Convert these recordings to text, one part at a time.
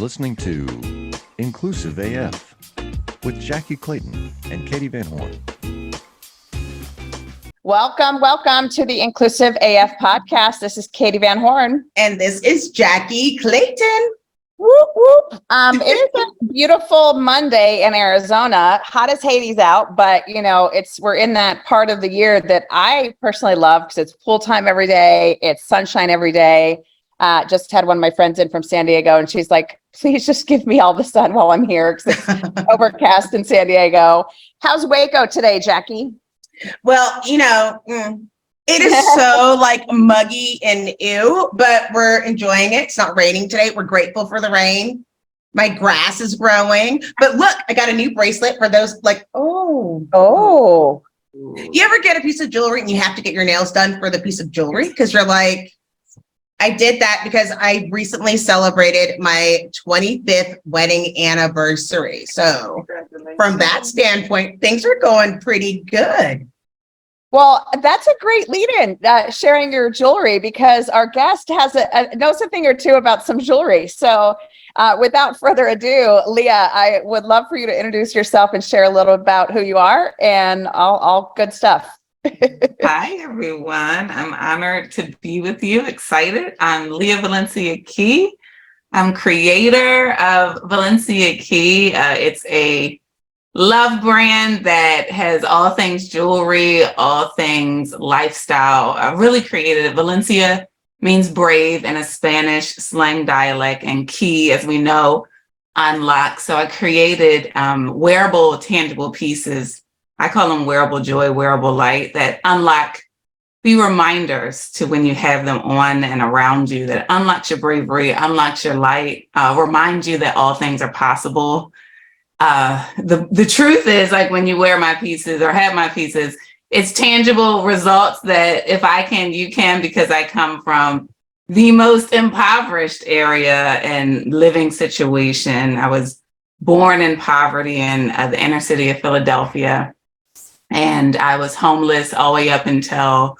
listening to Inclusive AF with Jackye Clayton and Katie Van Horn. Welcome to the Inclusive AF podcast. This is Katie Van Horn. And this is Jackye Clayton. Whoop, whoop. It is a beautiful Monday in Arizona. Hot as Hades out, but we're in that part of the year that I personally love because it's pool time every day. It's sunshine every day. Just had one of my friends in from San Diego and she's like, please just give me all the sun while I'm here because it's overcast in San Diego. How's Waco today, Jackye? Well, it is so muggy and ew, but we're enjoying it. It's not raining today. We're grateful for the rain. My grass is growing. But look, I got a new bracelet for those Oh. You ever get a piece of jewelry and you have to get your nails done for the piece of jewelry? Because you're like, I did that because I recently celebrated my 25th wedding anniversary. So from that standpoint, things are going pretty good. Well, that's a great lead-in, sharing your jewelry, because our guest has knows a thing or two about some jewelry. So without further ado, Lia, I would love for you to introduce yourself and share a little about who you are and all good stuff. Hi, everyone. I'm honored to be with you. Excited. I'm Lia Valencia Key. I'm creator of Valencia Key. It's a love brand that has all things jewelry, all things lifestyle. I really created it. Valencia means brave in a Spanish slang dialect, and key, as we know, unlock. So I created wearable, tangible pieces. I call them wearable joy, wearable light, that unlock, be reminders to when you have them on and around you, that unlocks your bravery, unlocks your light, remind you that all things are possible. The truth is, when you wear my pieces or have my pieces, it's tangible results that if I can, you can, because I come from the most impoverished area and living situation. I was born in poverty in the inner city of Philadelphia. And I was homeless all the way up until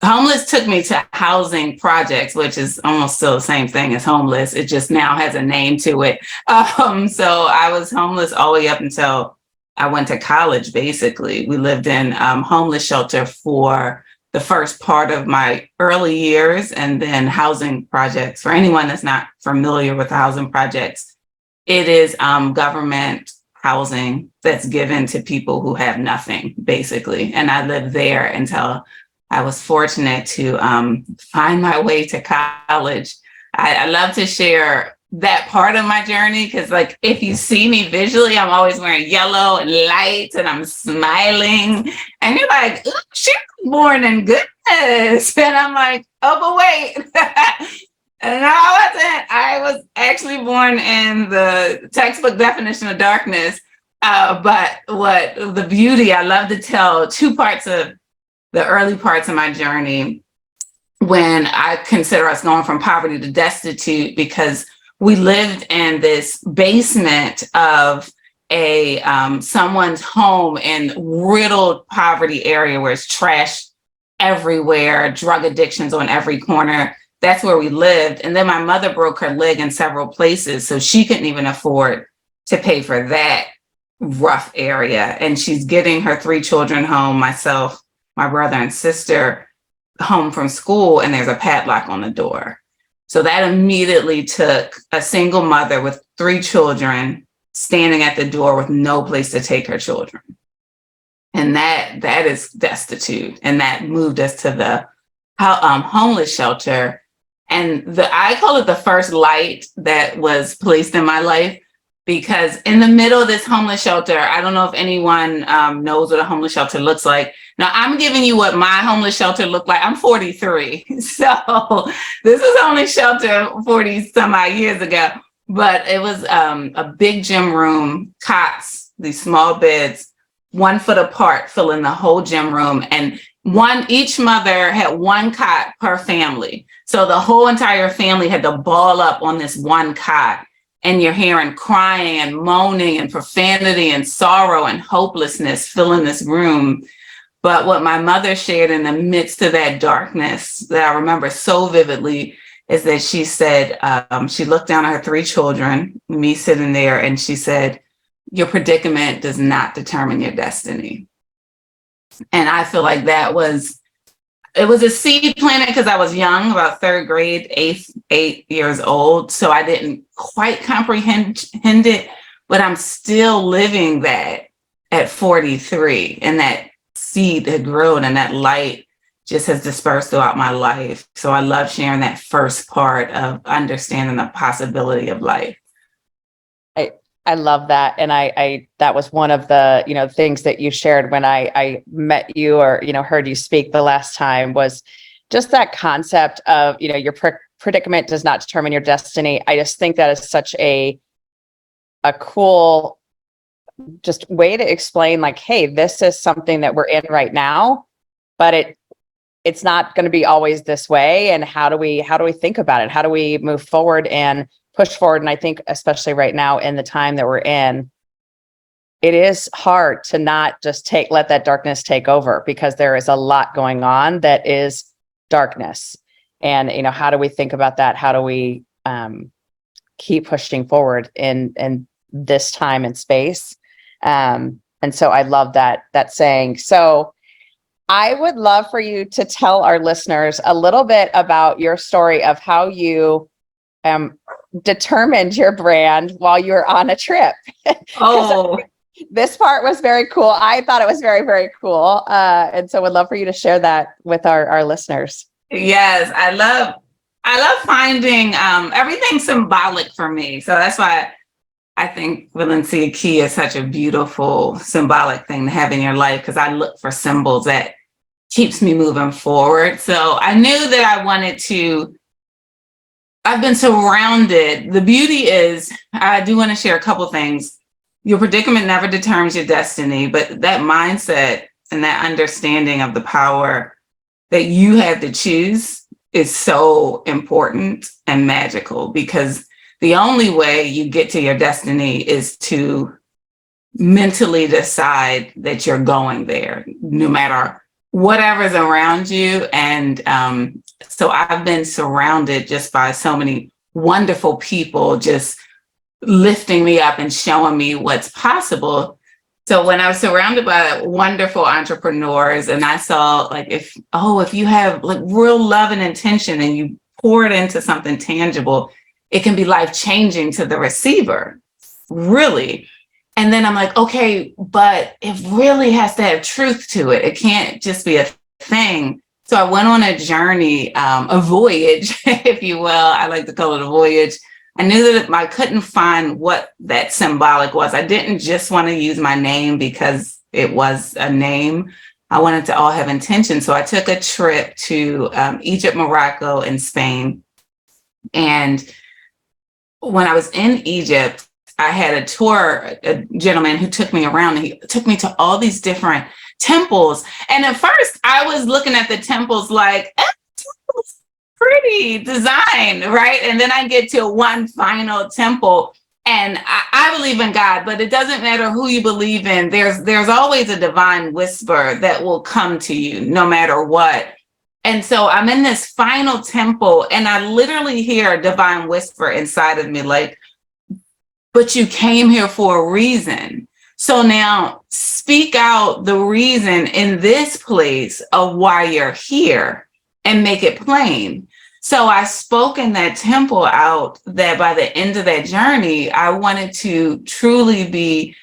homeless took me to housing projects, which is almost still the same thing as homeless. It just now has a name to it. So I was homeless all the way up until I went to college, basically. We lived in homeless shelter for the first part of my early years, and then housing projects. For anyone that's not familiar with housing projects, it is government housing that's given to people who have nothing, basically. And I lived there until I was fortunate to find my way to college. I love to share that part of my journey because, if you see me visually, I'm always wearing yellow and lights and I'm smiling. And you're like, ooh, she was born in goodness. And I'm like, oh, but wait. No, I wasn't. I was actually born in the textbook definition of darkness. But what the beauty, I love to tell two parts of the early parts of my journey when I consider us going from poverty to destitute, because we lived in this basement of someone's home in riddled poverty area where it's trash everywhere, drug addictions on every corner. That's where we lived. And then my mother broke her leg in several places, so she couldn't even afford to pay for that rough area. And she's getting her 3 children home, myself, my brother and sister, home from school, and there's a padlock on the door. So that immediately took a single mother with 3 children standing at the door with no place to take her children. And that is destitute. And that moved us to the homeless shelter. And I call it the first light that was placed in my life, because in the middle of this homeless shelter, I don't know if anyone knows what a homeless shelter looks like. Now, I'm giving you what my homeless shelter looked like. I'm 43. So this was only shelter 40 some odd years ago. But it was a big gym room, cots, these small beds, 1 foot apart, filling the whole gym room. And each mother had 1 cot per family. So the whole entire family had to ball up on this 1 cot. And you're hearing crying and moaning and profanity and sorrow and hopelessness filling this room. But what my mother shared in the midst of that darkness that I remember so vividly is that she said, she looked down at her 3 children, me sitting there, and she said, your predicament does not determine your destiny. And I feel like it was a seed planted because I was young, about 3rd grade, 8 years old. So I didn't quite comprehend it, but I'm still living that at 43. And that seed had grown and that light just has dispersed throughout my life. So I love sharing that first part of understanding the possibility of life. I love that. And I that was one of the, things that you shared when I met you or, heard you speak the last time, was just that concept of, your predicament does not determine your destiny. I just think that is such a cool just way to explain, like, hey, this is something that we're in right now, but it's not going to be always this way. And how do we think about it? How do we move forward and push forward? And I think especially right now in the time that we're in, it is hard to not just let that darkness take over, because there is a lot going on that is darkness. And, how do we think about that? How do we keep pushing forward in this time and space? And so I love that saying. So I would love for you to tell our listeners a little bit about your story of how you determined your brand while you were on a trip. Oh, This part was very cool. I thought it was very, very cool. And so would love for you to share that with our listeners. yes. I love finding everything symbolic for me. So that's why I think Valencia Key is such a beautiful symbolic thing to have in your life, because I look for symbols that keeps me moving forward. So I knew that I wanted to, I've been surrounded. The beauty is, I do want to share a couple things. Your predicament never determines your destiny, but that mindset and that understanding of the power that you have to choose is so important and magical, because the only way you get to your destiny is to mentally decide that you're going there, no matter whatever's around you. And so I've been surrounded just by so many wonderful people just lifting me up and showing me what's possible. So when I was surrounded by wonderful entrepreneurs, and I saw, like, if you have like real love and intention and you pour it into something tangible, it can be life-changing to the receiver, really. And then I'm like, okay, but it really has to have truth to it. It can't just be a thing. So I went on a journey, a voyage, if you will. I like to call it a voyage. I knew that I couldn't find what that symbolic was. I didn't just want to use my name because it was a name. I wanted to all have intention. So I took a trip to Egypt, Morocco, and Spain. And when I was in Egypt, I had a gentleman who took me around, and he took me to all these different temples. And at first I was looking at the temples like, temple's pretty design, right? And then I get to one final temple, and I believe in God, but it doesn't matter who you believe in. There's always a divine whisper that will come to you no matter what. And so I'm in this final temple, and I literally hear a divine whisper inside of me, like, but you came here for a reason. So now speak out the reason in this place of why you're here and make it plain. So I spoke in that temple out that by the end of that journey, I wanted to truly be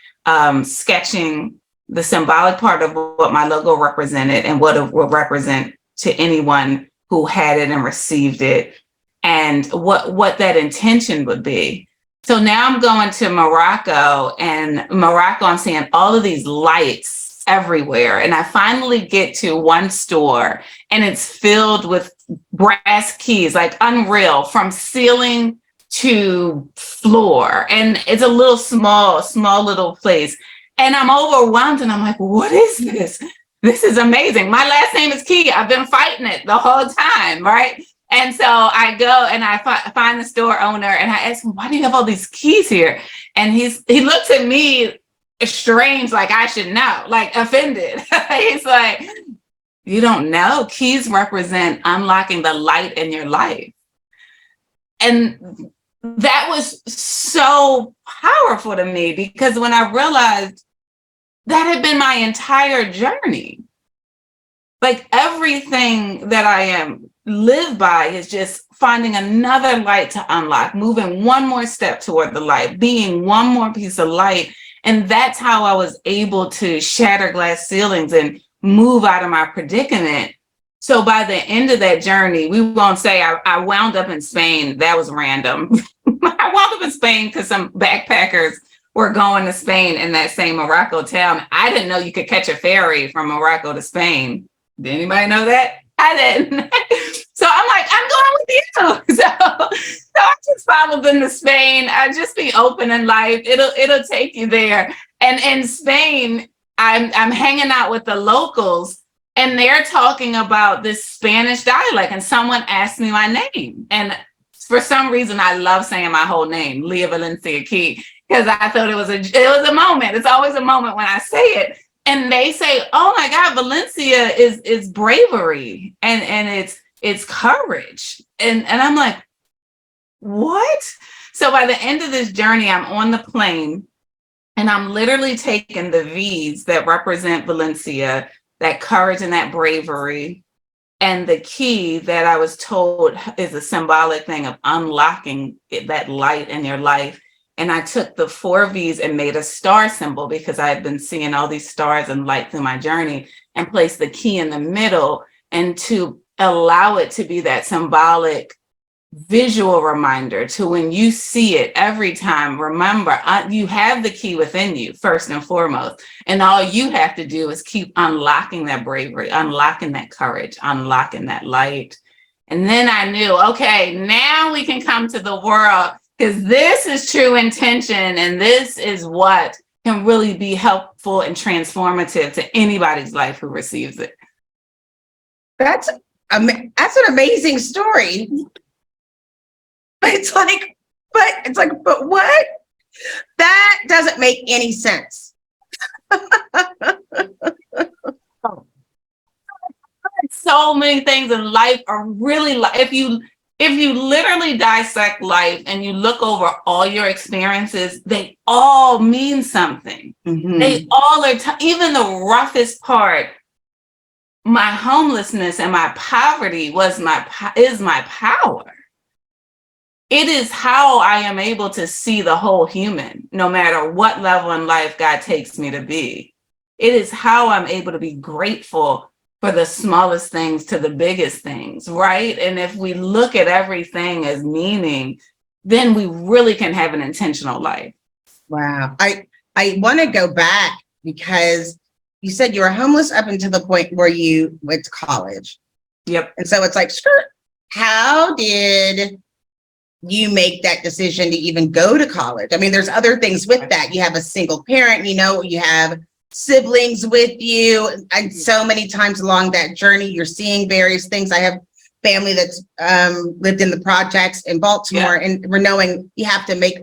sketching the symbolic part of what my logo represented and what it would represent to anyone who had it and received it, and what that intention would be. So now I'm going to Morocco, and I'm seeing all of these lights everywhere. And I finally get to one store, and it's filled with brass keys, like unreal, from ceiling to floor. And it's a little small little place. And I'm overwhelmed, and I'm like, what is this? This is amazing. My last name is Key. I've been fighting it the whole time, right? And so I go and I find the store owner, and I ask him, why do you have all these keys here? And he looks at me strange, like I should know, like offended. He's like, you don't know? Keys represent unlocking the light in your life. And that was so powerful to me, because when I realized that had been my entire journey, like everything that I am live by is just finding another light to unlock, moving one more step toward the light, being one more piece of light. And that's how I was able to shatter glass ceilings and move out of my predicament. So by the end of that journey, we won't say I wound up in Spain. That was random. I wound up in Spain because some backpackers were going to Spain in that same Morocco town. I didn't know you could catch a ferry from Morocco to Spain. Did anybody know that? I didn't. So I'm like, I'm going with you. So I just followed them to Spain. I just be open in life. It'll take you there. And in Spain, I'm hanging out with the locals, and they're talking about this Spanish dialect. And someone asked me my name. And for some reason, I love saying my whole name, Lia Valencia Key, because I thought it was a moment. It's always a moment when I say it. And they say, oh my God, Valencia is bravery and it's courage. And I'm like, what? So by the end of this journey, I'm on the plane and I'm literally taking the V's that represent Valencia, that courage and that bravery, and the key that I was told is a symbolic thing of unlocking that light in your life. And I took the 4 V's and made a star symbol, because I had been seeing all these stars and light through my journey, and placed the key in the middle, and to allow it to be that symbolic visual reminder to, when you see it every time, remember, you have the key within you first and foremost. And all you have to do is keep unlocking that bravery, unlocking that courage, unlocking that light. And then I knew, okay, now we can come to the world, because this is true intention, and this is what can really be helpful and transformative to anybody's life who receives it. That's an amazing story. It's like, but what? That doesn't make any sense. So many things in life are really, if you literally dissect life and you look over all your experiences, they all mean something. Mm-hmm. They all are, even the roughest part, my homelessness and my poverty is my power. It is how I am able to see the whole human, no matter what level in life God takes me to be. It is how I'm able to be grateful for the smallest things to the biggest things, right? And if we look at everything as meaning, then we really can have an intentional life. Wow. I want to go back, because you said you were homeless up until the point where you went to college. Yep. And so it's like, sure, how did you make that decision to even go to college? I mean, there's other things with that. You have a single parent, you have siblings with you. And so many times along that journey, you're seeing various things. I have family that's lived in the projects in Baltimore, and we're knowing you had to make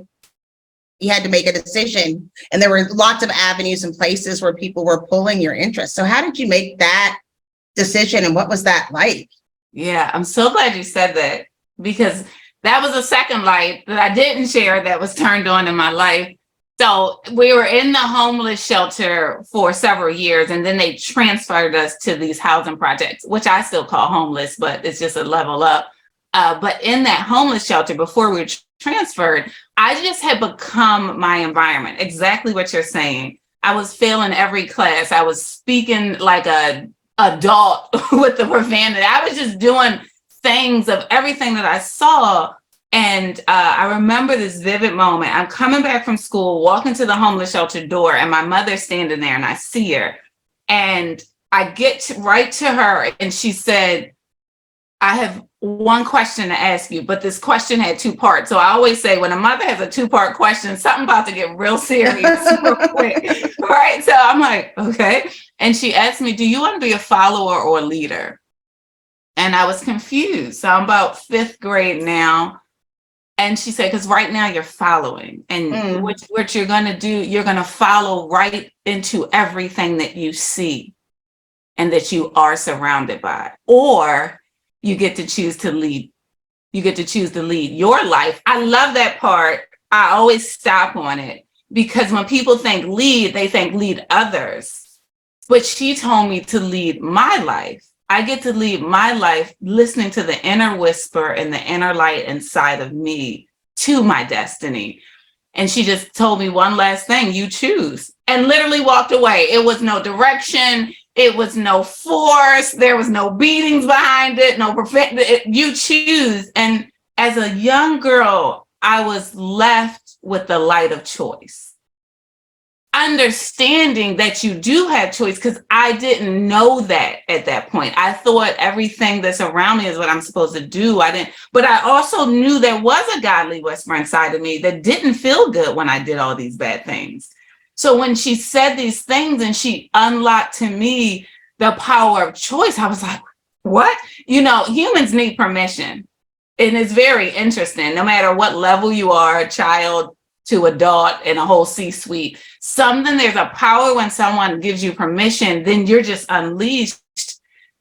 a decision. And there were lots of avenues and places where people were pulling your interest. So how did you make that decision, and what was that like? Yeah, I'm so glad you said that, because that was a second light that I didn't share that was turned on in my life. So we were in the homeless shelter for several years, and then they transferred us to these housing projects, which I still call homeless, but it's just a level up. But in that homeless shelter, before we were transferred, I just had become my environment. Exactly what you're saying. I was failing every class. I was speaking like an adult with the profanity. I was just doing things of everything that I saw. And I remember this vivid moment. I'm coming back from school, walking to the homeless shelter door, and my mother's standing there, and I see her. And I get right to her, and she said, I have one question to ask you, but this question had 2 parts. So I always say, when a mother has a 2-part question, something about to get real serious real quick, right? So I'm like, okay. And she asked me, do you want to be a follower or a leader? And I was confused. So I'm about 5th grade now. And she said, because right now you're following, and what you're going to do, you're going to follow right into everything that you see and that you are surrounded by, or you get to choose to lead you get to choose to lead your life. I love that part. I always stop on it because when people think lead, they think lead others. But she told me to lead my life. I get to lead my life listening to the inner whisper and the inner light inside of me to my destiny. And she just told me one last thing, you choose, and literally walked away. It was no direction. It was no force. There was no beatings behind it. No perfect. You choose. And as a young girl, I was left with the light of choice. Understanding that you do have choice, because I didn't know that at that point. I thought everything that's around me is what I'm supposed to do. I didn't, but I also knew there was a godly whisper inside of me that didn't feel good when I did all these bad things. So when she said these things and she unlocked to me the power of choice, I was like, what? You know, humans need permission. And it's very interesting, no matter what level you are, a child to adult and a whole C-suite, there's a power when someone gives you permission, then you're just unleashed.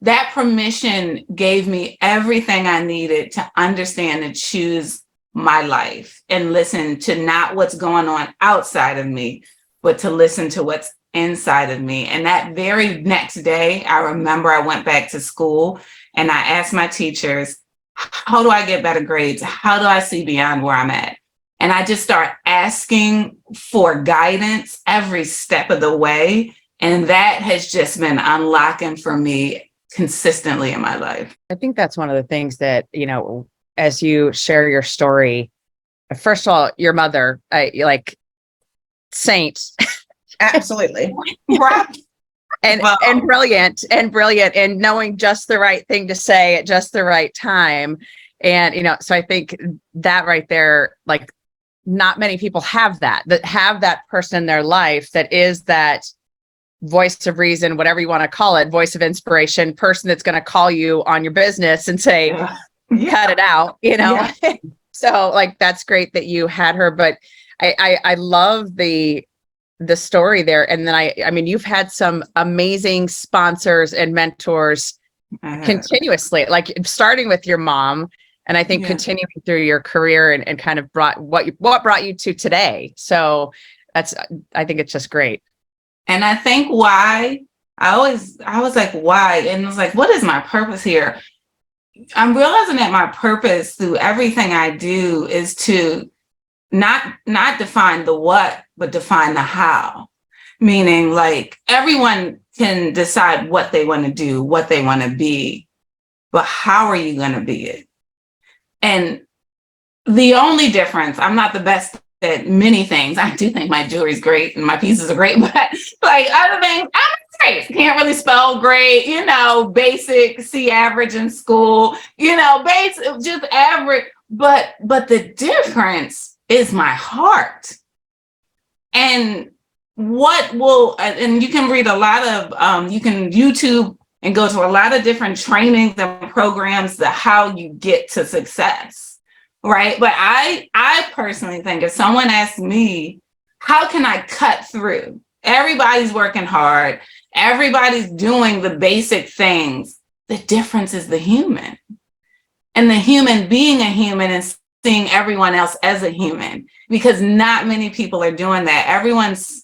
That permission gave me everything I needed to understand and choose my life and listen to not what's going on outside of me, but to listen to what's inside of me. And that very next day, I remember I went back to school and I asked my teachers, how do I get better grades? How do I see beyond where I'm at? And I just start asking for guidance every step of the way. And that has just been unlocking for me consistently in my life. I think that's one of the things that, you know, as you share your story, first of all, your mother, like saint. Absolutely. Right. And brilliant and knowing just the right thing to say at just the right time. And, you know, so I think that right there, like, not many people have that person in their life that is that voice of reason, whatever you want to call it, voice of inspiration, person that's going to call you on your business and say, cut it out, you know? Yeah. So like, that's great that you had her, but I love the story there. And then I mean, you've had some amazing sponsors and mentors continuously, like starting with your mom, and I think continuing through your career and kind of brought what brought you to today. So I think it's just great. And I think why I was like, why? And it was like, what is my purpose here? I'm realizing that my purpose through everything I do is to not define the what, but define the how. Meaning, like, everyone can decide what they want to do, what they want to be, but how are you going to be it? And the only difference, I'm not the best at many things. I do think my jewelry's great and my pieces are great, but like other things, I'm great. Can't really spell great, you know, basic, C average in school, you know, basic, just average. But the difference is my heart. And and you can read a lot of, you can YouTube and go to a lot of different trainings and programs to how you get to success, right? But I personally think if someone asks me, how can I cut through? Everybody's working hard. Everybody's doing the basic things. The difference is the human. And the human being a human and seeing everyone else as a human, because not many people are doing that.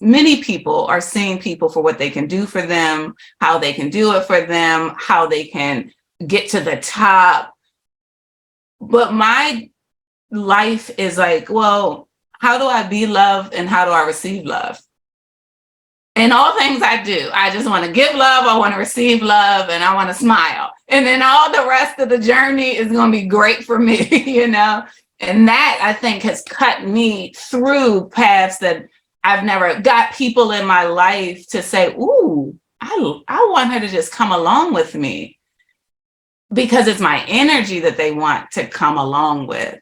Many people are seeing people for what they can do for them, how they can do it for them, how they can get to the top. But my life is like, well, how do I be loved and how do I receive love? In all things I do, I just want to give love, I want to receive love, and I want to smile. And then all the rest of the journey is going to be great for me, you know? And that, I think, has cut me through paths that I've never got people in my life to say, ooh, I want her to just come along with me, because it's my energy that they want to come along with.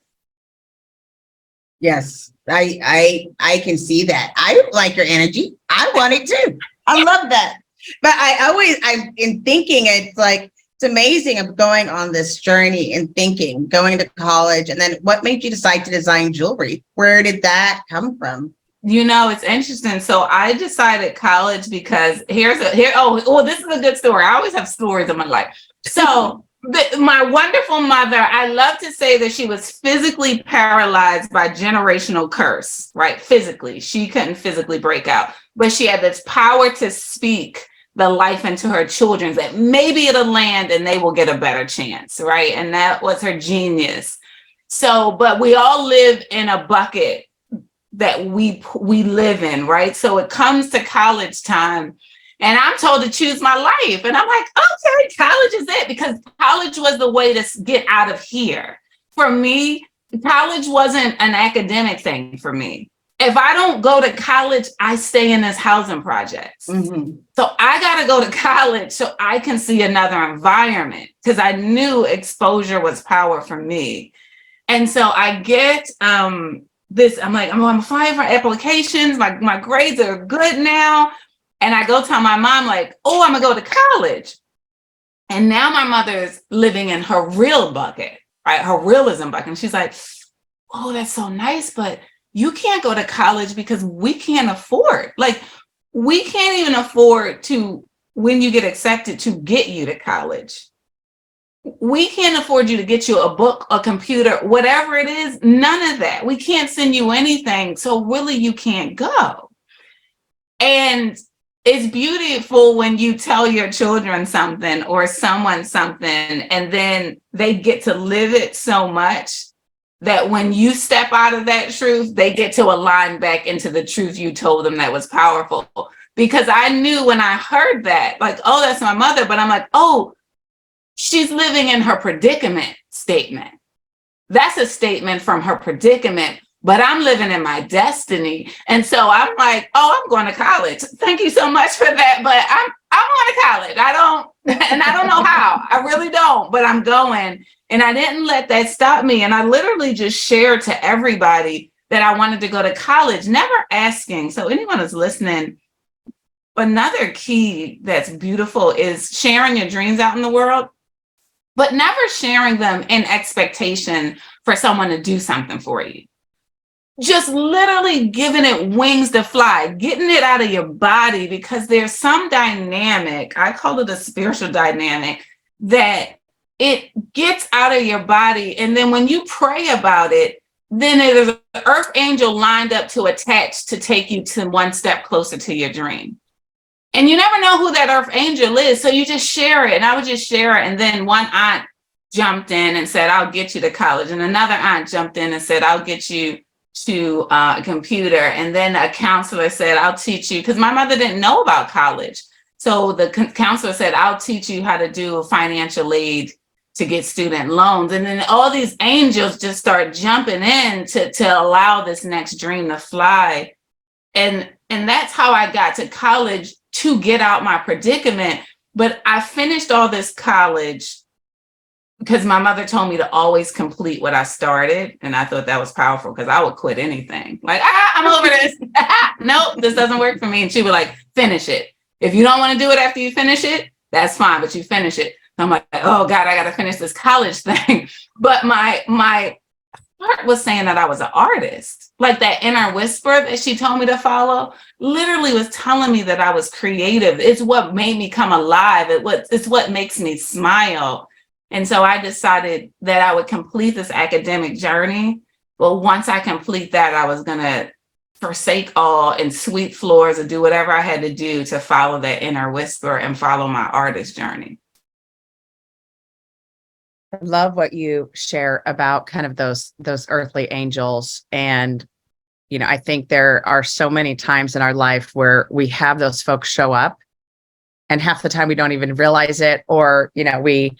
Yes, I can see that. I like your energy. I want it too. I love that. But I'm in thinking, it's like, it's amazing of going on this journey and thinking, going to college, and then what made you decide to design jewelry? Where did that come from? You know, it's interesting. So I decided college because this is a good story. I always have stories in my life. So My wonderful mother, I love to say that she was physically paralyzed by generational curse, right? Physically, she couldn't physically break out, but she had this power to speak the life into her children that maybe it'll land and they will get a better chance, right? And that was her genius. So, but we all live in a bucket that we live in, right? So it comes to college time and I'm told to choose my life. And I'm like, okay, college is it, because college was the way to get out of here. For me, college wasn't an academic thing for me. If I don't go to college, I stay in this housing projects. Mm-hmm. So I got to go to college so I can see another environment, because I knew exposure was power for me. And so I get this, I'm like, I'm applying for applications. My grades are good now. And I go tell my mom, like, oh, I'm gonna go to college. And now my mother's living in her real bucket, right? Her realism bucket. And she's like, oh, that's so nice, but you can't go to college because we can't afford, like, we can't even afford to, when you get accepted, to get you to college. We can't afford you to get you a book, a computer, whatever it is, none of that. We can't send you anything. So really you can't go. And it's beautiful when you tell your children something or someone something, and then they get to live it so much that when you step out of that truth, they get to align back into the truth you told them that was powerful. Because I knew when I heard that, like, oh, that's my mother, but I'm like, oh, she's living in her predicament statement. That's a statement from her predicament, but I'm living in my destiny. And so I'm like, oh, I'm going to college. Thank you so much for that. But I'm going to college. I don't know how. I really don't, but I'm going. And I didn't let that stop me. And I literally just shared to everybody that I wanted to go to college, never asking. So anyone who's listening, another key that's beautiful is sharing your dreams out in the world, but never sharing them in expectation for someone to do something for you. Just literally giving it wings to fly, getting it out of your body, because there's some dynamic, I call it a spiritual dynamic, that it gets out of your body. And then when you pray about it, then there's an earth angel lined up to attach to take you to one step closer to your dream. And you never know who that earth angel is. So you just share it. And I would just share it. And then one aunt jumped in and said, I'll get you to college. And another aunt jumped in and said, I'll get you to a computer. And then a counselor said, I'll teach you, because my mother didn't know about college. So the counselor said, I'll teach you how to do financial aid to get student loans. And then all these angels just start jumping in to allow this next dream to fly. And that's how I got to college, to get out my predicament. But I finished all this college because my mother told me to always complete what I started. And I thought that was powerful, because I would quit anything. Like, I'm over this. Nope, this doesn't work for me. And she would like, finish it. If you don't want to do it after you finish it, that's fine, but you finish it. So I'm like, oh God, I got to finish this college thing. But my heart was saying that I was an artist. Like that inner whisper that she told me to follow literally was telling me that I was creative. It's what made me come alive. It's what makes me smile. And so I decided that I would complete this academic journey. But once I complete that, I was going to forsake all and sweep floors and do whatever I had to do to follow that inner whisper and follow my artist journey. I love what you share about kind of those earthly angels. And, you know, I think there are so many times in our life where we have those folks show up, and half the time we don't even realize it, or, you know, we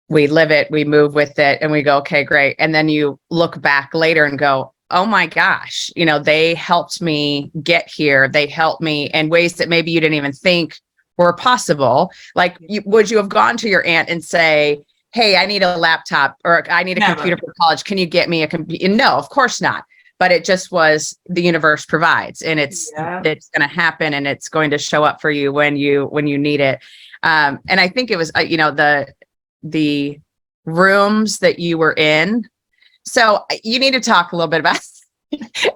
live it, we move with it, and we go, okay, great. And then you look back later and go, oh my gosh, you know, they helped me get here. They helped me in ways that maybe you didn't even think were possible. Like, would you have gone to your aunt and say, hey, I need a laptop, or I need a computer for college. Can you get me a computer? No, of course not. But it just was, the universe provides, and it's going to happen, and it's going to show up for you when you need it. And I think it was, you know, the rooms that you were in. So you need to talk a little bit about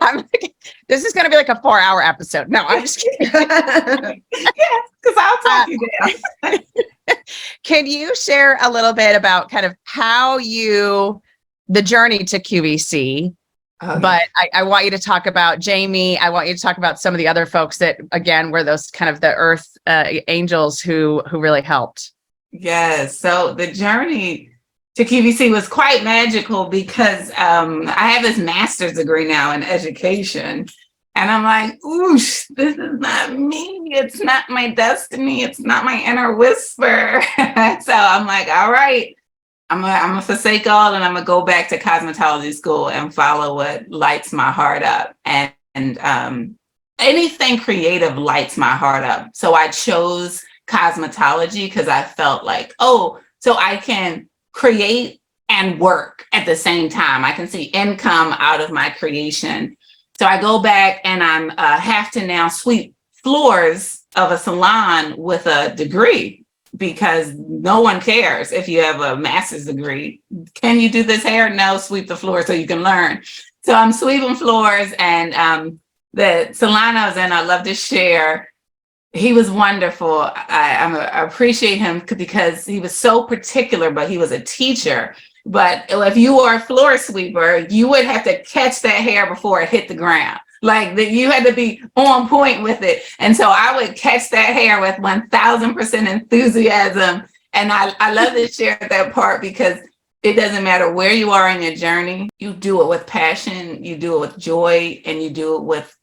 I'm like, this is going to be like a 4-hour episode. No, I'm just kidding. Yes, because I'll talk you down. Can you share a little bit about kind of the journey to QVC? But I want you to talk about Jamie. I want you to talk about some of the other folks that, again, were those kind of the earth angels who really helped. Yes. So the journey to QVC was quite magical because I have this master's degree now in education. And I'm like, oosh, this is not me. It's not my destiny. It's not my inner whisper. So I'm like, all right, I'm gonna forsake all and I'm gonna go back to cosmetology school and follow what lights my heart up. And anything creative lights my heart up. So I chose cosmetology because I felt like, oh, so I can create and work at the same time. I can see income out of my creation. So I go back and I'm have to now sweep floors of a salon with a degree because no one cares if you have a master's degree. Can you do this hair? No, sweep the floor so you can learn. So I'm sweeping floors and the salon I was in, I love to share. He was wonderful. I appreciate him because he was so particular, but he was a teacher. But if you were a floor sweeper, you would have to catch that hair before it hit the ground. Like that, you had to be on point with it. And so I would catch that hair with 1000% enthusiasm. And I love to share that part because it doesn't matter where you are in your journey. You do it with passion, you do it with joy, and you do it with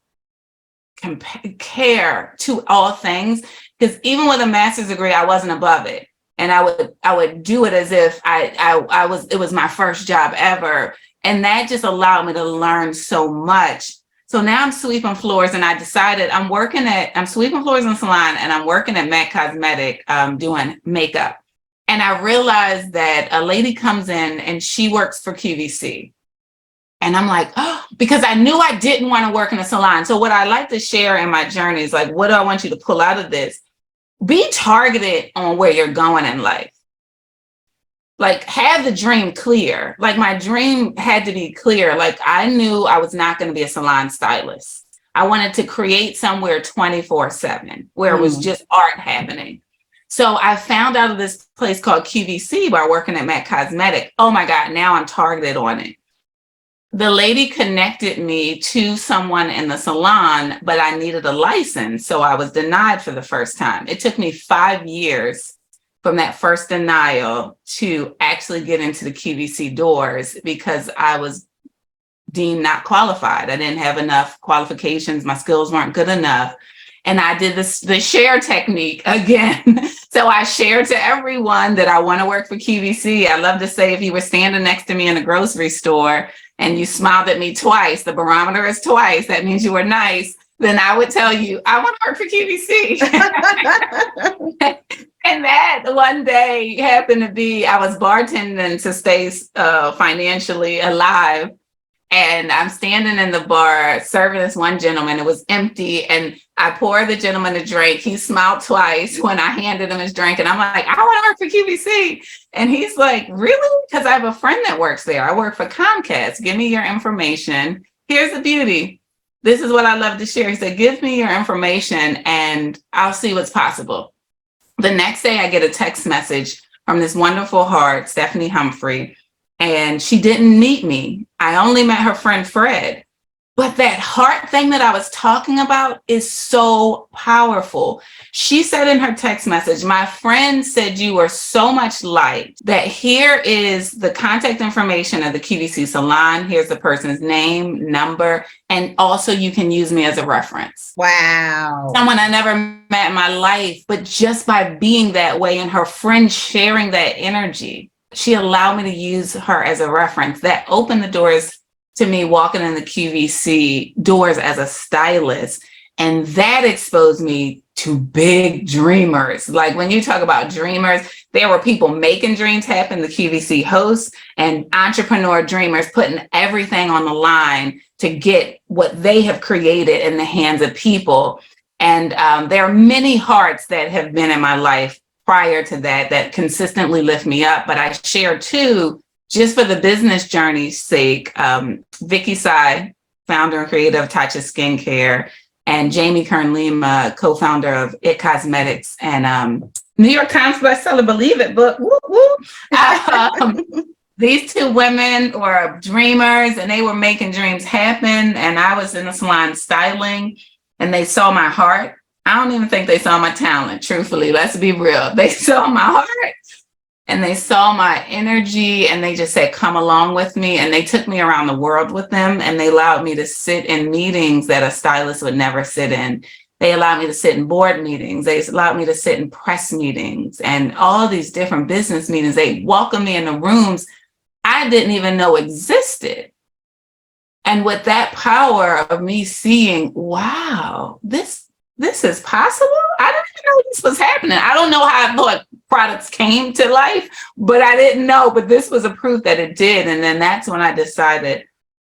care to all things. Because even with a master's degree, I wasn't above it. And I would do it as if it was my first job ever. And that just allowed me to learn so much. So now I'm sweeping floors and I decided I'm sweeping floors in the salon and I'm working at MAC Cosmetic doing makeup. And I realized that a lady comes in and she works for QVC. And I'm like, oh, because I knew I didn't want to work in a salon. So what I like to share in my journey is like, what do I want you to pull out of this? Be targeted on where you're going in life. Like have the dream clear. Like my dream had to be clear. Like I knew I was not going to be a salon stylist. I wanted to create somewhere 24/7 where it was just art happening. So I found out of this place called QVC by working at MAC Cosmetic. Oh my God, now I'm targeted on it. The lady connected me to someone in the salon, but I needed a license. So I was denied for the first time. It took me 5 years from that first denial to actually get into the QVC doors because I was deemed not qualified. I didn't have enough qualifications. My skills weren't good enough. And I did the share technique again. So I shared to everyone that I want to work for QVC. I love to say if you were standing next to me in a grocery store and you smiled at me twice, the barometer is twice, that means you were nice, then I would tell you, I want to work for QVC. And that one day happened to be, I was bartending to stay financially alive. And I'm standing in the bar serving this one gentleman. It was empty. And I poured the gentleman a drink. He smiled twice when I handed him his drink. And I'm like, I want to work for QVC. And he's like, really? Because I have a friend that works there. I work for Comcast. Give me your information. Here's the beauty. This is what I love to share. He said, give me your information and I'll see what's possible. The next day I get a text message from this wonderful heart, Stephanie Humphrey. And she didn't meet me. I only met her friend Fred. But that heart thing that I was talking about is so powerful. She said in her text message, my friend said you are so much liked that here is the contact information of the QVC salon. Here's the person's name, number, and also you can use me as a reference. Wow. Someone I never met in my life, but just by being that way and her friend sharing that energy, she allowed me to use her as a reference. That opened the doors to me walking in the QVC doors as a stylist. And that exposed me to big dreamers. Like when you talk about dreamers, there were people making dreams happen, the QVC hosts and entrepreneur dreamers putting everything on the line to get what they have created in the hands of people. And there are many hearts that have been in my life prior to that consistently lift me up. But I share too, just for the business journey's sake, Vicky Sai, founder and creator of Tatcha Skincare, and Jamie Kern-Lima, co-founder of It Cosmetics, and New York Times bestseller, believe it, book. Woo, woo. These two women were dreamers, and they were making dreams happen. And I was in the salon styling, and they saw my heart. I don't even think they saw my talent, truthfully. Let's be real. They saw my heart, and they saw my energy, and they just said, come along with me. And they took me around the world with them, and they allowed me to sit in meetings that a stylist would never sit in. They allowed me to sit in board meetings. They allowed me to sit in press meetings and all these different business meetings. They welcomed me in the rooms I didn't even know existed. And with that power of me seeing, wow, this is possible. I didn't even know this was happening. I don't know how I thought products came to life, but I didn't know, but this was a proof that it did. And then that's when I decided,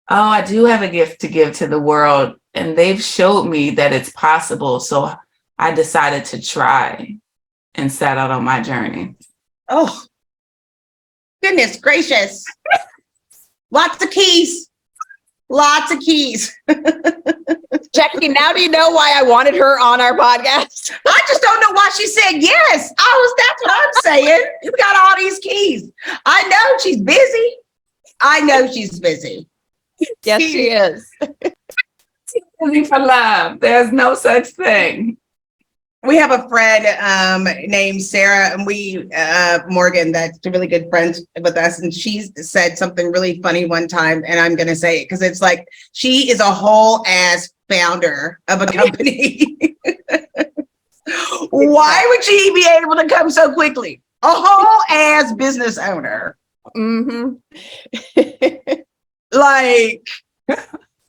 oh, I do have a gift to give to the world. And they've showed me that it's possible. So I decided to try and set out on my journey. Oh, goodness gracious. Lots of keys. Lots of keys. Jackye, now do you know why I wanted her on our podcast? I just don't know why she said yes. That's what I'm saying. You got all these keys. I know she's busy. I know she's busy. Yes, she is. Busy for love. There's no such thing. We have a friend named Sarah, and Morgan, that's a really good friend with us. And she said something really funny one time, and I'm going to say it because it's like, she is a whole ass founder of a company. Why would she be able to come so quickly? A whole ass business owner. Mm-hmm. Like,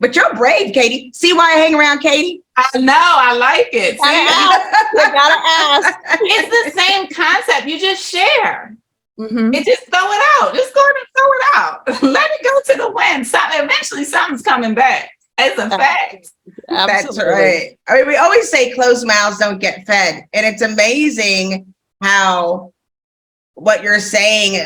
but you're brave, Katie. See why I hang around Katie? I know, I like it. You gotta ask. It's the same concept. You just share. Mm-hmm. It just throw it out. Just go and throw it out. Let it go to the wind. Eventually something's coming back. It's a fact. That's right. I mean, we always say closed mouths don't get fed. And it's amazing how what you're saying,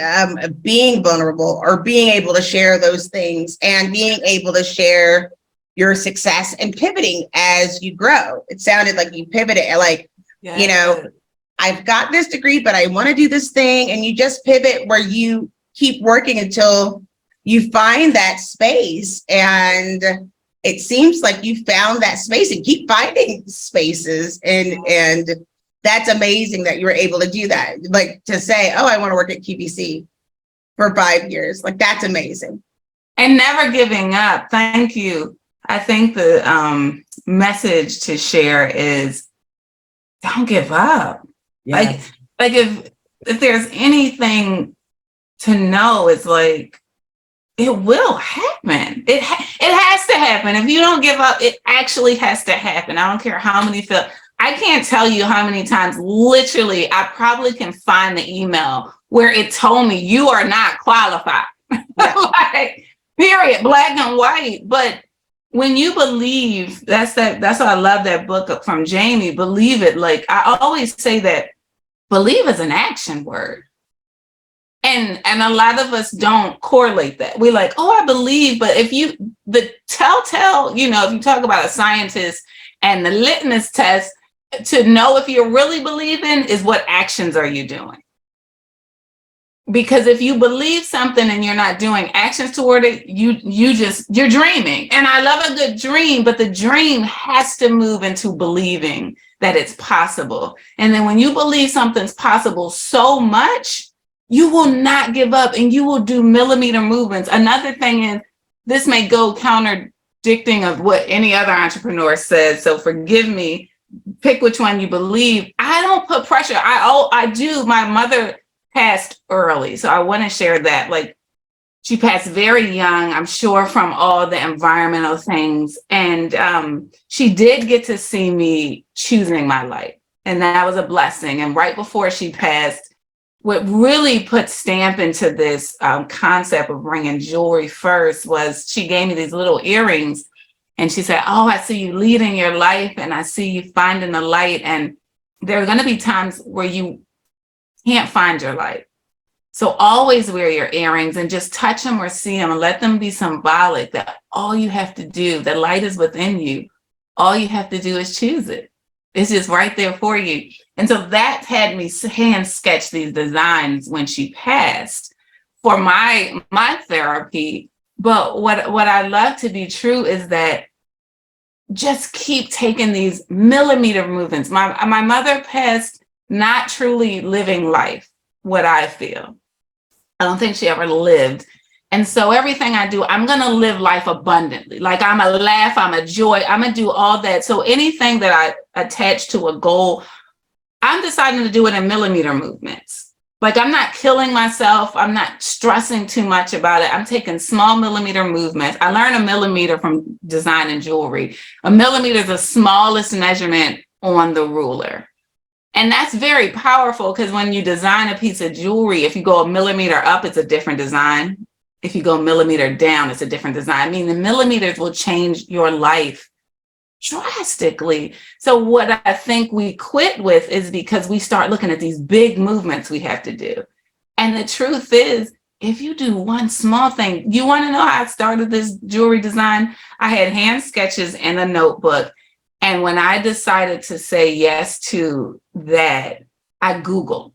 being vulnerable or being able to share those things and being able to share your success and pivoting as you grow. It sounded like you pivoted, like, Yes. you know, I've got this degree, but I want to do this thing. And you just pivot where you keep working until you find that space. And it seems like you found that space and keep finding spaces. And that's amazing that you were able to do that. Like to say, oh, I want to work at QVC for 5 years. Like, that's amazing. And never giving up. Thank you. I think the message to share is don't give up. Yeah. Like if there's anything to know, it's like, it will happen. It has to happen. If you don't give up, it actually has to happen. I don't care how many I can't tell you how many times, literally, I probably can find the email where it told me you are not qualified. Yeah. Like, period, black and white. But when you believe, that's why I love that book from Jamie, believe it. Like, I always say that believe is an action word. And a lot of us don't correlate that. We're like, oh, I believe, but if the telltale, if you talk about a scientist and the litmus test to know if you're really believing is what actions are you doing? Because if you believe something and you're not doing actions toward it, you're dreaming. And I love a good dream, but the dream has to move into believing that it's possible. And then when you believe something's possible so much, you will not give up and you will do millimeter movements. Another thing is, this may go contradicting of what any other entrepreneur says, so forgive me, pick which one you believe. I don't put pressure. I do. My mother passed early, so I want to share that. Like, she passed very young, I'm sure from all the environmental things. And she did get to see me choosing my life. And that was a blessing. And right before she passed, what really put stamp into this concept of bringing jewelry first was she gave me these little earrings and she said, oh, I see you leading your life and I see you finding the light. And there are going to be times where you can't find your light. So always wear your earrings and just touch them or see them and let them be symbolic that all you have to do, the light is within you. All you have to do is choose it. It's just right there for you. And so that had me hand sketch these designs when she passed for my therapy. But what I love to be true is that just keep taking these millimeter movements. My mother passed not truly living life, what I feel. I don't think she ever lived. And so everything I do, I'm going to live life abundantly. Like I'm a laugh, I'm a joy, I'm going to do all that. So anything that I attach to a goal, I'm deciding to do it in millimeter movements. Like I'm not killing myself. I'm not stressing too much about it. I'm taking small millimeter movements. I learned a millimeter from design and jewelry. A millimeter is the smallest measurement on the ruler. And that's very powerful because when you design a piece of jewelry, if you go a millimeter up, it's a different design. If you go a millimeter down, it's a different design. I mean, the millimeters will change your life drastically. So what I think we quit with is because we start looking at these big movements we have to do. And the truth is, if you do one small thing, you want to know how I started this jewelry design? I had hand sketches in a notebook. And when I decided to say yes to that, I Googled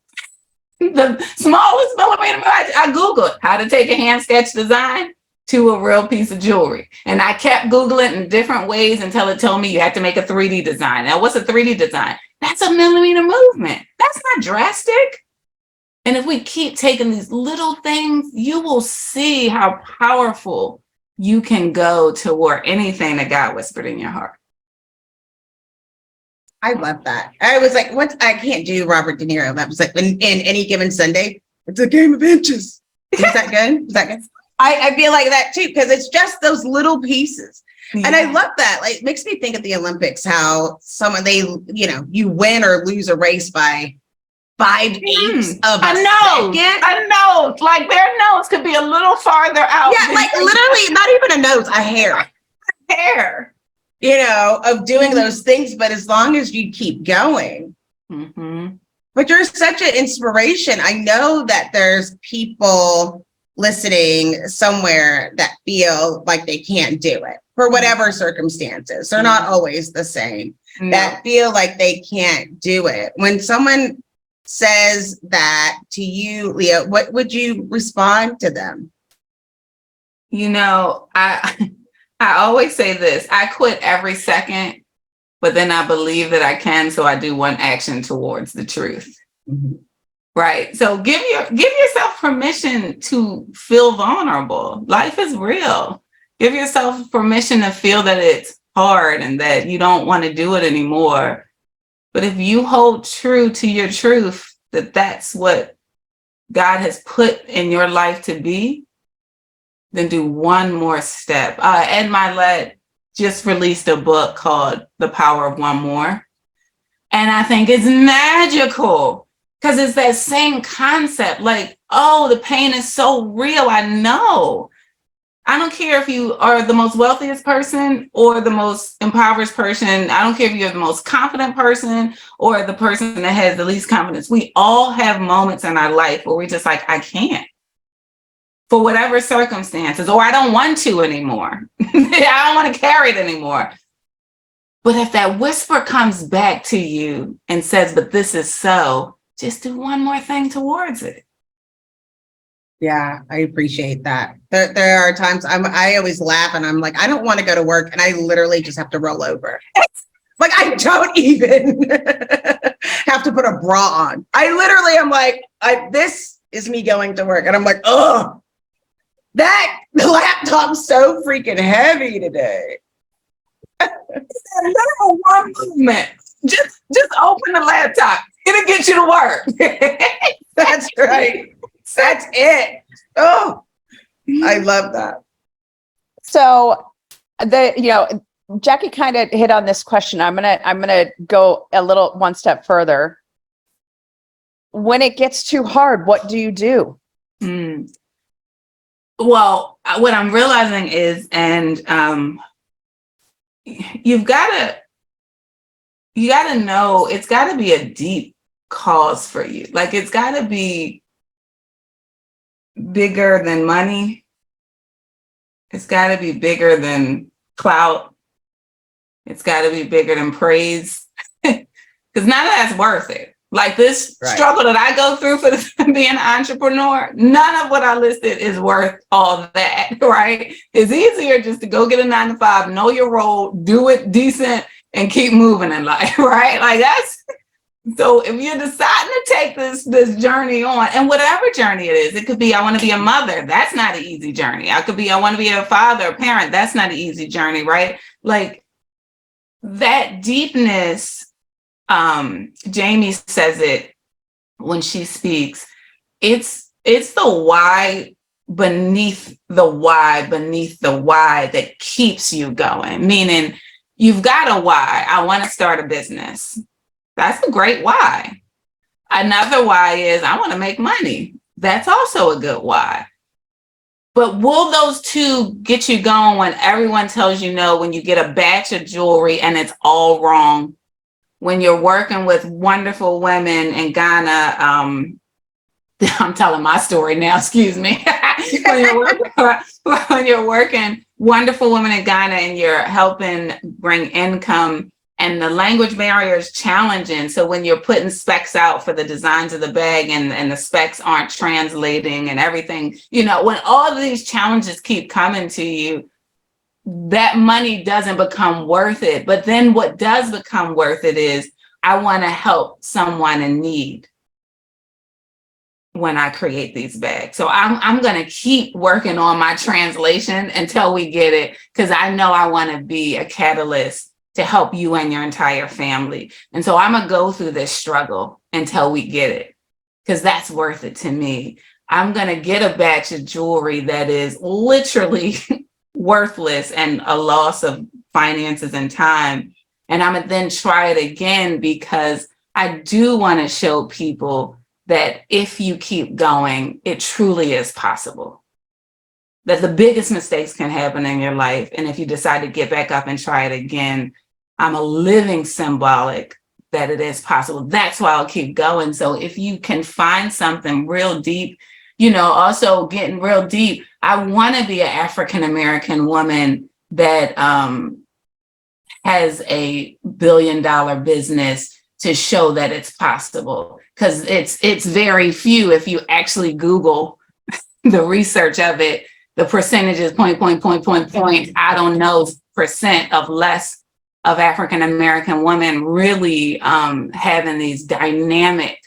the smallest millimeter. I Googled how to take a hand sketch design to a real piece of jewelry. And I kept Googling in different ways until it told me you had to make a 3D design. Now, what's a 3D design? That's a millimeter movement. That's not drastic. And if we keep taking these little things, you will see how powerful you can go toward anything that God whispered in your heart. I love that. I was like, what? I can't do Robert De Niro. That was like in Any Given Sunday. It's a game of inches. Is that good? Is that good? I feel like that too, because it's just those little pieces. Yeah. And I love that. Like, it makes me think of the Olympics, how you win or lose a race by 5/8 of a second. A nose. Like their nose could be a little farther out. Yeah, like literally not even a nose, a hair. Hair. Of doing those things, but as long as you keep going. Mm-hmm. But you're such an inspiration. I know that there's people listening somewhere that feel like they can't do it for whatever circumstances. They're not always the same. No. That feel like they can't do it. When someone says that to you, Lia, what would you respond to them? I always say this, I quit every second, but then I believe that I can, so I do one action towards the truth. Mm-hmm. Right. So give yourself permission to feel vulnerable. Life is real. Give yourself permission to feel that it's hard and that you don't want to do it anymore. But if you hold true to your truth, that that's what God has put in your life to be, then do one more step. Ed Milet just released a book called The Power of One More. And I think it's magical because it's that same concept. Like, oh, the pain is so real. I know. I don't care if you are the most wealthiest person or the most impoverished person. I don't care if you're the most confident person or the person that has the least confidence. We all have moments in our life where we're just like, I can't. For whatever circumstances, or I don't want to anymore. I don't want to carry it anymore. But if that whisper comes back to you and says, but this is so, just do one more thing towards it. Yeah, I appreciate that. There are times I always laugh and I'm like, I don't want to go to work, and I literally just have to roll over. Like I don't even have to put a bra on. I literally am like, this is me going to work, and I'm like, oh. The laptop's so freaking heavy today. One movement. Just open the laptop. It'll get you to work. That's right. That's it. Oh, I love that. So Jackye kind of hit on this question. I'm gonna go one step further. When it gets too hard, what do you do? Well, what I'm realizing is, and you gotta know, it's gotta be a deep cause for you. Like it's gotta be bigger than money. It's got to be bigger than clout. It's got to be bigger than praise. Because none of that's worth it. Like this struggle that I go through for being an entrepreneur, none of what I listed is worth all that, right? It's easier just to go get a 9-to-5, know your role, do it decent, and keep moving in life, right? Like that's, so if you're deciding to take this journey on, and whatever journey it is, it could be, I want to be a mother. That's not an easy journey. I want to be a father, a parent. That's not an easy journey, right? Like that deepness, Jamie says it when she speaks, it's the why beneath the why that keeps you going. Meaning you've got a why. I want to start a business. That's a great why. Another why is I want to make money. That's also a good why. But will those two get you going when everyone tells you no, when you get a batch of jewelry and it's all wrong? When you're working with wonderful women in Ghana, I'm telling my story now, excuse me. when you're working wonderful women in Ghana and you're helping bring income, and the language barrier is challenging. So when you're putting specs out for the designs of the bag and the specs aren't translating and everything, when all of these challenges keep coming to you, that money doesn't become worth it. But then what does become worth it is I want to help someone in need when I create these bags. So I'm going to keep working on my translation until we get it, because I know I want to be a catalyst to help you and your entire family. And so I'm going to go through this struggle until we get it, because that's worth it to me. I'm going to get a batch of jewelry that is literally worthless and a loss of finances and time. And I'm gonna then try it again, because I do want to show people that if you keep going, it truly is possible. That the biggest mistakes can happen in your life. And if you decide to get back up and try it again, I'm a living symbolic that it is possible. That's why I'll keep going. So if you can find something real deep, also getting real deep, I want to be an African-American woman that has a billion-dollar business to show that it's possible. Because it's very few. If you actually Google the research of it, the percentages, point, I don't know, percent of less of African-American women really having these dynamic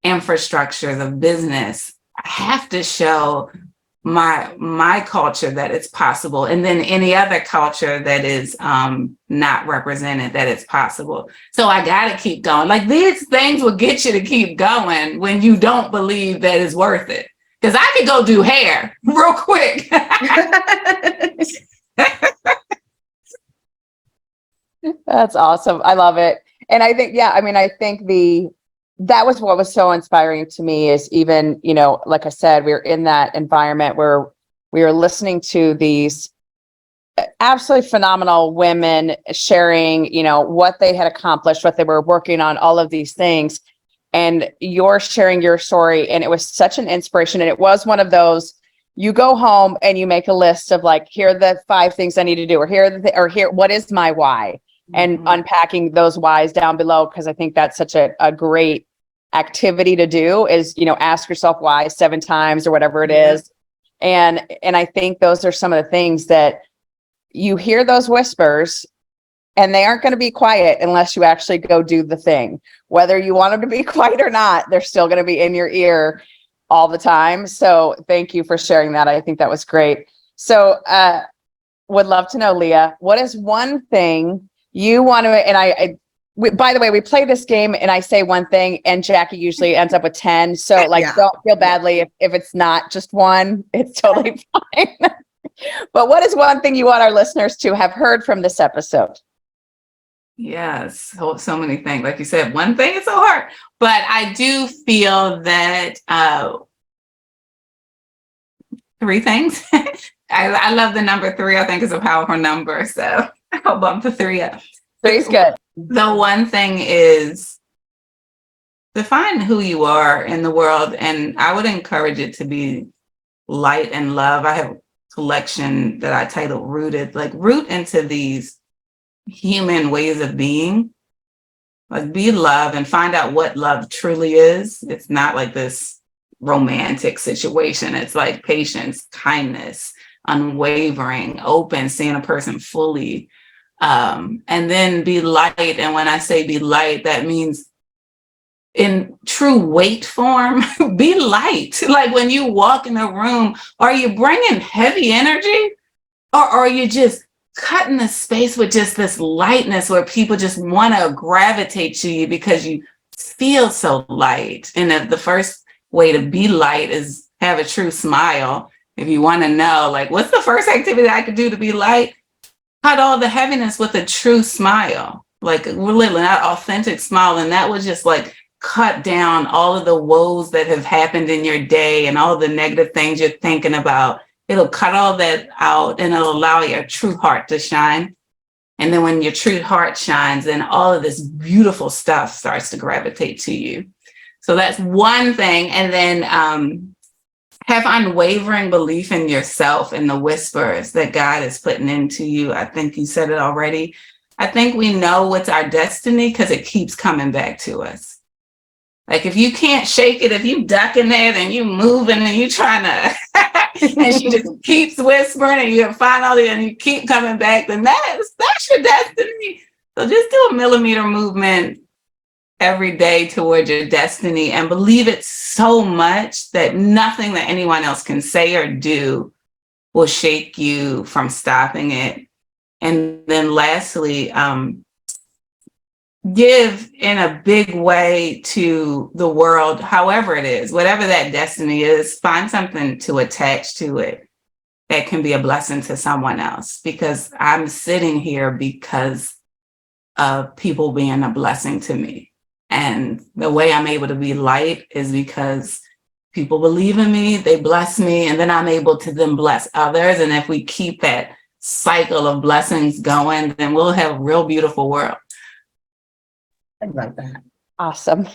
infrastructures of business. I have to show my culture that it's possible, and then any other culture that is not represented, that it's possible. So I got to keep going. Like these things will get you to keep going when you don't believe that it's worth it. Because I could go do hair real quick. That's awesome. I love it. And I think, I think that was what was so inspiring to me is even, like I said, we were in that environment where we were listening to these absolutely phenomenal women sharing, what they had accomplished, what they were working on, all of these things. And you're sharing your story. And it was such an inspiration. And it was one of those, you go home and you make a list of like, here are the 5 things I need to do, or here, what is my why? And unpacking those whys down below, because I think that's such a great activity to do is, ask yourself why 7 times or whatever it is. And I think those are some of the things that you hear, those whispers, and they aren't going to be quiet unless you actually go do the thing. Whether you want them to be quiet or not, they're still going to be in your ear all the time. So thank you for sharing that. I think that was great. So would love to know, Lia, what is one thing you want to, and by the way, we play this game and I say one thing and Jackye usually ends up with 10. So don't feel badly if it's not just one, it's totally fine. But what is one thing you want our listeners to have heard from this episode? Yes, so many things. Like you said, one thing is so hard, but I do feel that 3 things. I love the number 3. I think it's a powerful number. So I'll bump the 3 up. 3 is good. The one thing is define who you are in the world. And I would encourage it to be light and love. I have a collection that I titled Rooted, like root into these human ways of being, like be love and find out what love truly is. It's not like this romantic situation. It's like patience, kindness, unwavering, open, seeing a person fully. And then be light. And when I say be light, that means in true weight form, be light. Like when you walk in a room, are you bringing heavy energy, or are you just cutting the space with just this lightness where people just want to gravitate to you because you feel so light? And the first way to be light is have a true smile. If you want to know, like, what's the first activity I could do to be light? Cut all the heaviness with a true smile, like we're literally not authentic smile. And that was just like cut down all of the woes that have happened in your day and all the negative things you're thinking about. It'll cut all that out and it'll allow your true heart to shine. And then when your true heart shines, then all of this beautiful stuff starts to gravitate to you. So that's one thing. And then have unwavering belief in yourself and the whispers that God is putting into you. I think you said it already. I think we know what's our destiny because it keeps coming back to us. Like if you can't shake it, if you ducking it and you moving and you trying to, and she just keeps whispering and you find all it and you keep coming back, then that's your destiny. So just do a millimeter movement every day towards your destiny and believe it so much that nothing that anyone else can say or do will shake you from stopping it. And then lastly, give in a big way to the world, however it is, whatever that destiny is, find something to attach to it that can be a blessing to someone else. Because I'm sitting here because of people being a blessing to me. And the way I'm able to be light is because people believe in me, they bless me, and then I'm able to then bless others. And if we keep that cycle of blessings going, then we'll have a real beautiful world. I love that. Awesome.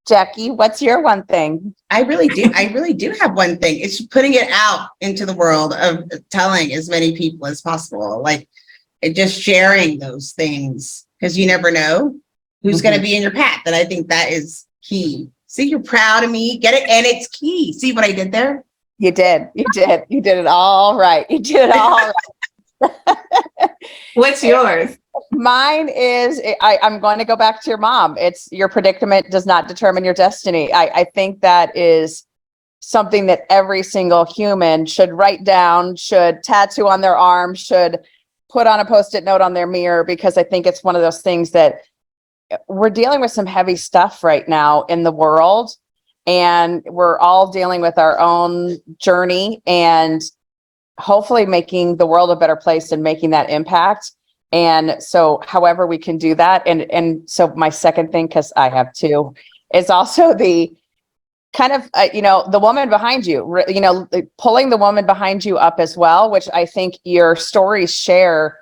Jackye, what's your one thing? I really do have one thing. It's putting it out into the world of telling as many people as possible, like just sharing those things, because you never know who's going to be in your path. And I think that is key. See, you're proud of me. Get it? And it's key. See what I did there? You did. You did it all right. You did it all right. What's yours? Mine is, I'm going to go back to your mom. It's your predicament does not determine your destiny. I think that is something that every single human should write down, should tattoo on their arm, should put on a Post-it note on their mirror, because I think it's one of those things that we're dealing with some heavy stuff right now in the world, and we're all dealing with our own journey and hopefully making the world a better place and making that impact. And so however we can do that. And so my second thing, because I have two, is also the kind of, the woman behind you, pulling the woman behind you up as well, which I think your stories share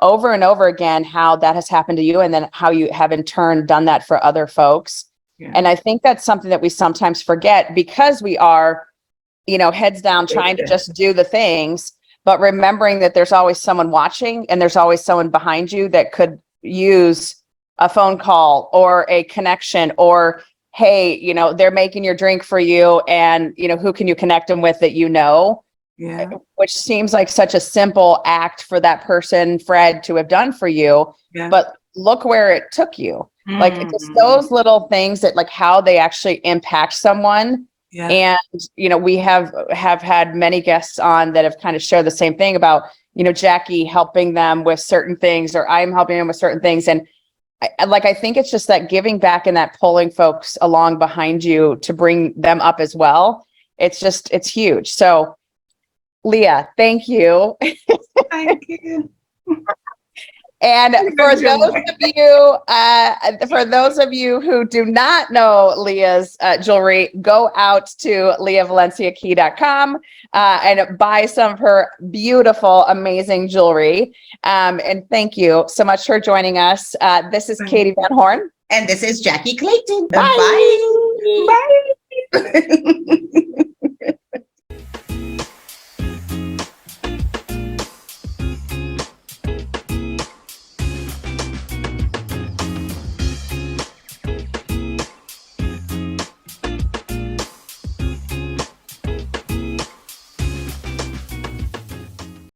over and over again, how that has happened to you, and then how you have in turn done that for other folks. Yeah. And I think that's something that we sometimes forget, because we are, heads down trying to just do the things, but remembering that there's always someone watching and there's always someone behind you that could use a phone call or a connection, or, hey, they're making your drink for you, and, who can you connect them with that Yeah. Which seems like such a simple act for that person, Fred, to have done for you. Yeah. But look where it took you. Mm-hmm. Like it's those little things that, like, how they actually impact someone. Yeah. And, we have had many guests on that have kind of shared the same thing about, Jackye helping them with certain things, or I'm helping them with certain things. And I think it's just that giving back and that pulling folks along behind you to bring them up as well. It's huge. So Lia, thank you. Thank you. And for those of you who do not know Lia's jewelry, go out to liavalenciakey.com and buy some of her beautiful, amazing jewelry. And thank you so much for joining us. This is Katee Van Horn. And this is Jackye Clayton. Bye. Bye. Bye.